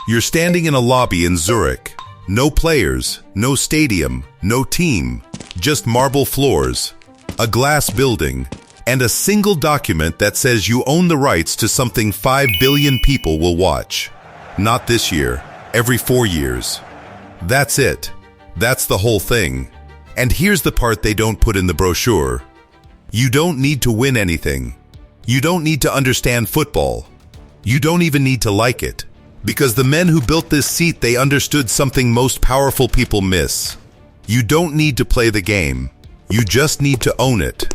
You're standing in a lobby in Zurich. No players, no stadium, no team, just marble floors, a glass building, and a single document that says you own the rights to something 5 billion people will watch. Not this year, every 4 years. That's it. That's the whole thing. And here's the part they don't put in the brochure. You don't need to win anything. You don't need to understand football. You don't even need to like it. Because the men who built this seat, they understood something most powerful people miss. You don't need to play the game. You just need to own it.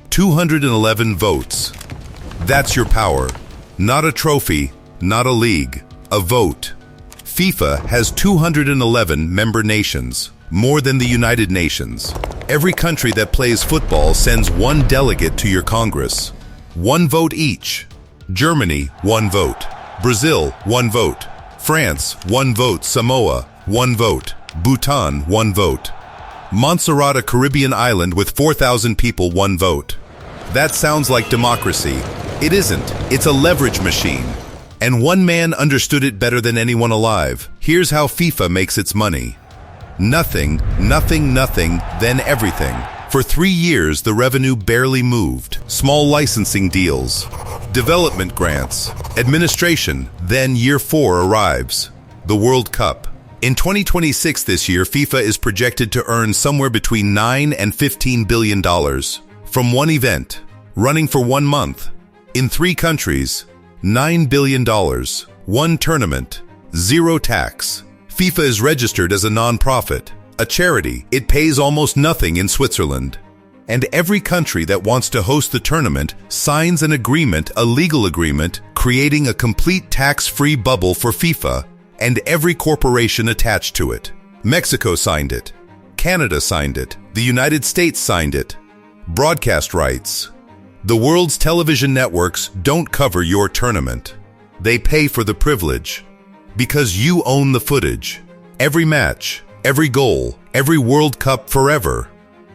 211 votes. That's your power. Not a trophy, not a league, a vote. FIFA has 211 member nations, more than the United Nations. Every country that plays football sends one delegate to your Congress. 1 vote each. Germany, 1 vote. Brazil, 1 vote. France, 1 vote. Samoa, 1 vote. Bhutan, 1 vote. Montserrat, a Caribbean island with 4,000 people, 1 vote. That sounds like democracy. It isn't. It's a leverage machine. And one man understood it better than anyone alive. Here's how FIFA makes its money. Nothing, nothing, nothing, then everything. For 3 years, the revenue barely moved. Small licensing deals, development grants, administration. Then year 4 arrives. The World Cup. In 2026 this year, FIFA is projected to earn somewhere between $9 and $15 billion from one event, running for 1 month. In 3 countries, $9 billion, 1 tournament, 0 tax. FIFA is registered as a non-profit, a charity. It pays almost nothing in Switzerland. And every country that wants to host the tournament signs an agreement, a legal agreement, creating a complete tax-free bubble for FIFA and every corporation attached to it. Mexico signed it. Canada signed it. The United States signed it. Broadcast rights. The world's television networks don't cover your tournament. They pay for the privilege. Because you own the footage. Every match, every goal, every World Cup forever.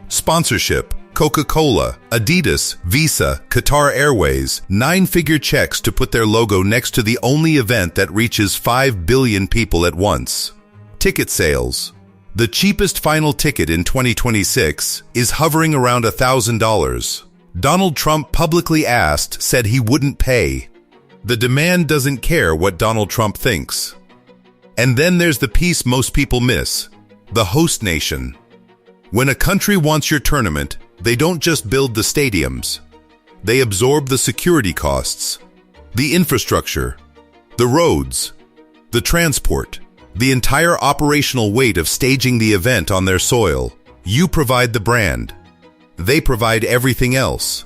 Sponsorship, Coca-Cola, Adidas, Visa, Qatar Airways, 9-figure checks to put their logo next to the only event that reaches 5 billion people at once. Ticket sales. The cheapest final ticket in 2026 is hovering around $1,000. Donald Trump publicly said he wouldn't pay. The demand doesn't care what Donald Trump thinks. And then there's the piece most people miss, the host nation. When a country wants your tournament, they don't just build the stadiums. They absorb the security costs, the infrastructure, the roads, the transport, the entire operational weight of staging the event on their soil. You provide the brand. They provide everything else.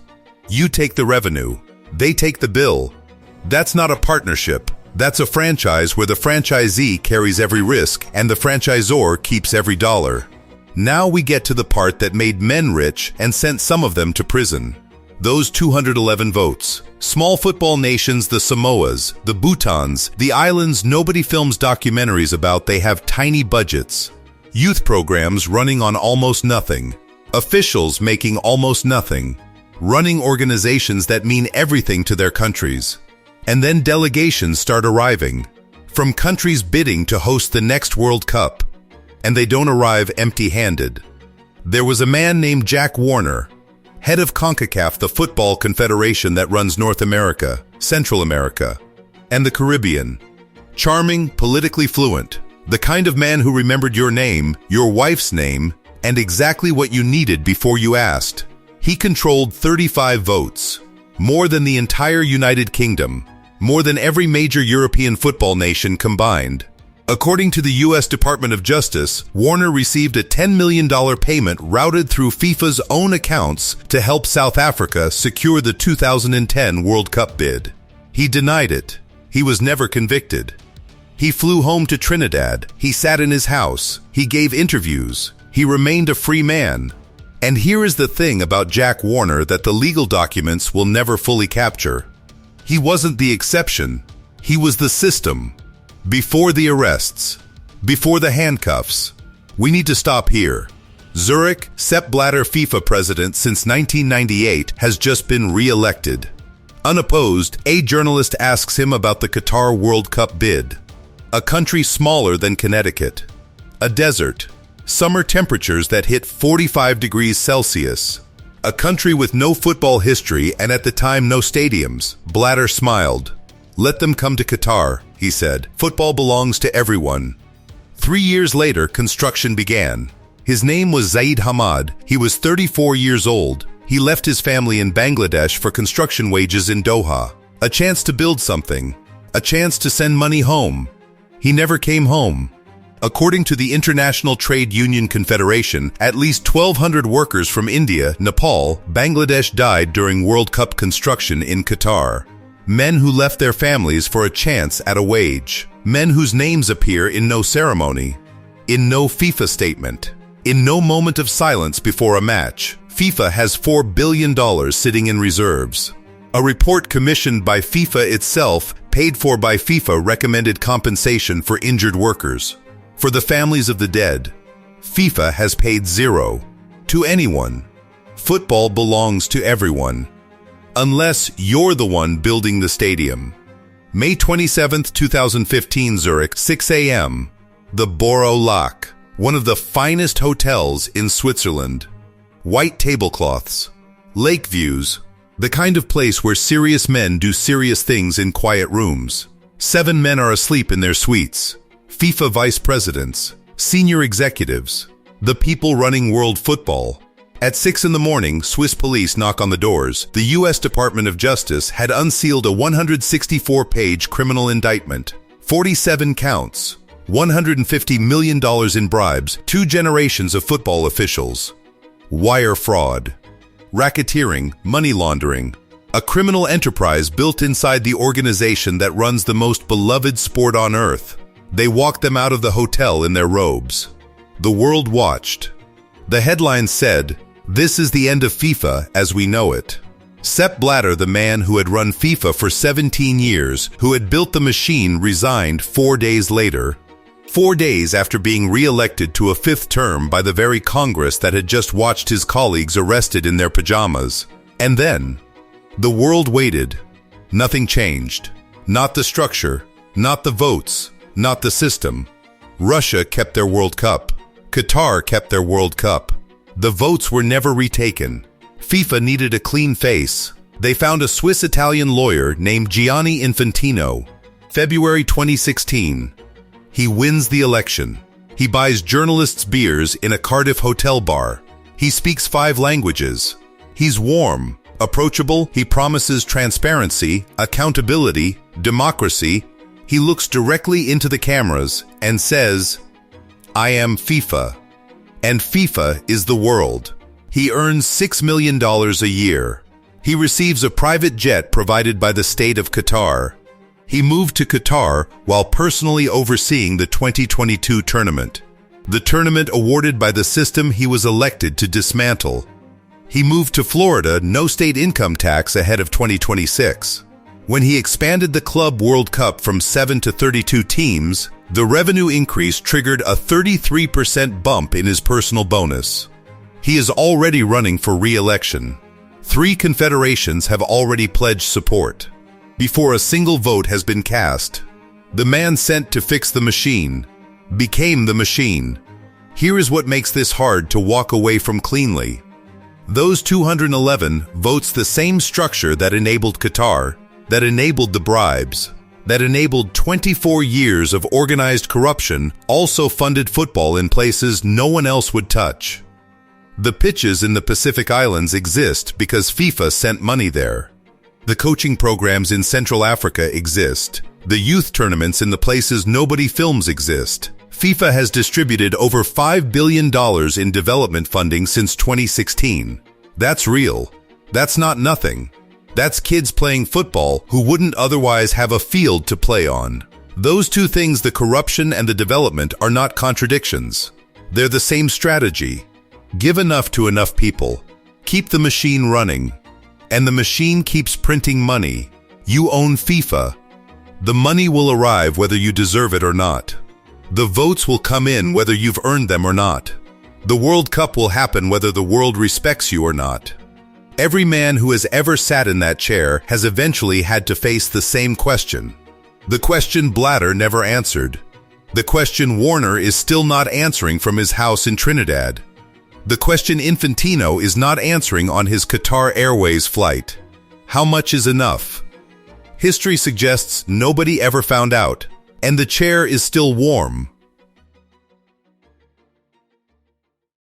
You take the revenue. They take the bill. That's not a partnership. That's a franchise where the franchisee carries every risk and the franchisor keeps every dollar. Now we get to the part that made men rich and sent some of them to prison. Those 211 votes. Small football nations, the Samoas, the Bhutans, the islands nobody films documentaries about, they have tiny budgets. Youth programs running on almost nothing. Officials making almost nothing. Running organizations that mean everything to their countries. And then delegations start arriving. From countries bidding to host the next World Cup. And they don't arrive empty-handed. There was a man named Jack Warner, head of CONCACAF, the football confederation that runs North America, Central America, and the Caribbean. Charming, politically fluent, the kind of man who remembered your name, your wife's name, and exactly what you needed before you asked. He controlled 35 votes, more than the entire United Kingdom, more than every major European football nation combined. According to the U.S. Department of Justice, Warner received a $10 million payment routed through FIFA's own accounts to help South Africa secure the 2010 World Cup bid. He denied it. He was never convicted. He flew home to Trinidad. He sat in his house. He gave interviews. He remained a free man. And here is the thing about Jack Warner that the legal documents will never fully capture. He wasn't the exception. He was the system. Before the arrests, before the handcuffs. We need to stop here. Zurich, Sepp Blatter, FIFA president since 1998, has just been re-elected. Unopposed, a journalist asks him about the Qatar World Cup bid. A country smaller than Connecticut. A desert. Summer temperatures that hit 45 degrees Celsius. A country with no football history and at the time no stadiums. Blatter smiled. "Let them come to Qatar," he said. "Football belongs to everyone." 3 years later, construction began. His name was Zaid Hamad. He was 34 years old. He left his family in Bangladesh for construction wages in Doha. A chance to build something. A chance to send money home. He never came home. According to the International Trade Union Confederation, at least 1,200 workers from India, Nepal, Bangladesh died during World Cup construction in Qatar. Men who left their families for a chance at a wage. Men whose names appear in no ceremony. In no FIFA statement. In no moment of silence before a match. FIFA has $4 billion sitting in reserves. A report commissioned by FIFA itself, paid for by FIFA, recommended compensation for injured workers. For the families of the dead, FIFA has paid zero. To anyone. Football belongs to everyone. Unless you're the one building the stadium. May 27, 2015, Zurich, 6 a.m. The Boro Lac, one of the finest hotels in Switzerland. White tablecloths. Lake views. The kind of place where serious men do serious things in quiet rooms. 7 men are asleep in their suites. FIFA vice presidents. Senior executives. The people running world football. At 6 in the morning, Swiss police knock on the doors. The U.S. Department of Justice had unsealed a 164-page criminal indictment. 47 counts. $150 million in bribes. 2 generations of football officials. Wire fraud. Racketeering, money laundering. A criminal enterprise built inside the organization that runs the most beloved sport on earth. They walked them out of the hotel in their robes. The world watched. The headline said, "This is the end of FIFA as we know it." Sepp Blatter, the man who had run FIFA for 17 years, who had built the machine, resigned 4 days later. 4 days after being re-elected to a 5th term by the very Congress that had just watched his colleagues arrested in their pajamas. And then, the world waited. Nothing changed. Not the structure, not the votes, not the system. Russia kept their World Cup. Qatar kept their World Cup. The votes were never retaken. FIFA needed a clean face. They found a Swiss-Italian lawyer named Gianni Infantino. February 2016. He wins the election. He buys journalists beers in a Cardiff hotel bar. He speaks 5 languages. He's warm, approachable. He promises transparency, accountability, democracy. He looks directly into the cameras and says, "I am FIFA." And FIFA is the world. He earns $6 million a year. He receives a private jet provided by the state of Qatar. He moved to Qatar while personally overseeing the 2022 tournament. The tournament awarded by the system he was elected to dismantle. He moved to Florida, no state income tax ahead of 2026. When he expanded the Club World Cup from 7 to 32 teams, the revenue increase triggered a 33% bump in his personal bonus. He is already running for re-election. 3 confederations have already pledged support. Before a single vote has been cast, the man sent to fix the machine became the machine. Here is what makes this hard to walk away from cleanly. Those 211 votes, the same structure that enabled Qatar, that enabled the bribes, that enabled 24 years of organized corruption, also funded football in places no one else would touch. The pitches in the Pacific Islands exist because FIFA sent money there. The coaching programs in Central Africa exist. The youth tournaments in the places nobody films exist. FIFA has distributed over $5 billion in development funding since 2016. That's real. That's not nothing. That's kids playing football who wouldn't otherwise have a field to play on. Those 2 things, the corruption and the development, are not contradictions. They're the same strategy. Give enough to enough people. Keep the machine running. And the machine keeps printing money. You own FIFA. The money will arrive whether you deserve it or not. The votes will come in whether you've earned them or not. The World Cup will happen whether the world respects you or not. Every man who has ever sat in that chair has eventually had to face the same question. The question Blatter never answered. The question Warner is still not answering from his house in Trinidad. The question Infantino is not answering on his Qatar Airways flight. How much is enough? History suggests nobody ever found out, and the chair is still warm,